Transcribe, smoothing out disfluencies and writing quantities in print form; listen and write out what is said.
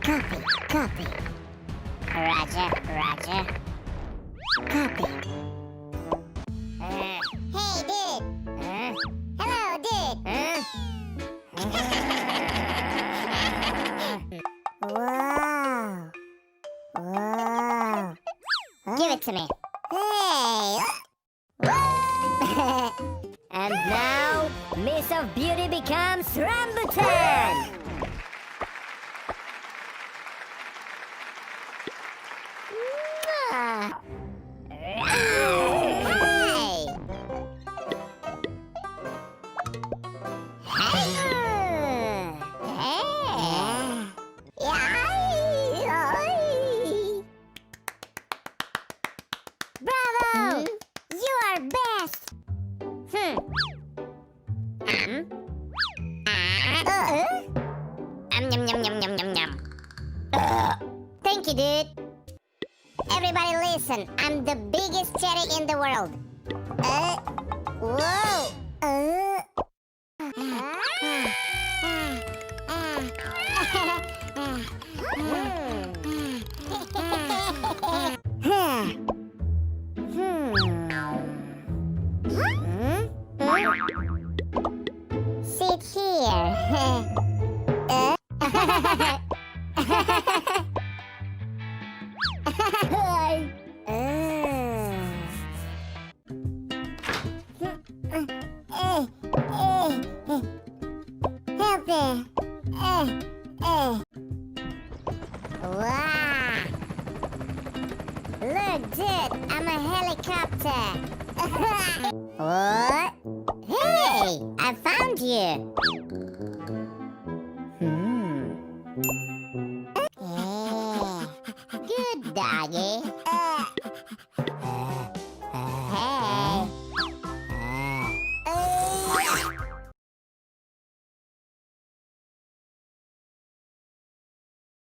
Copy, copy. Roger, roger. Copy. Hey, dude. Hello, dude. Wow. Wow. Give it to me. Hey. And now, Miss of Beauty becomes Rambutan! Hey! Bravo! You are best! Yum yum yum yum yum yum. Thank you, dude. Everybody listen, I'm the biggest cherry in the world. Whoa! Sit here. Help me. Wow! Look, dude, I'm a helicopter. What? Hey, I found you.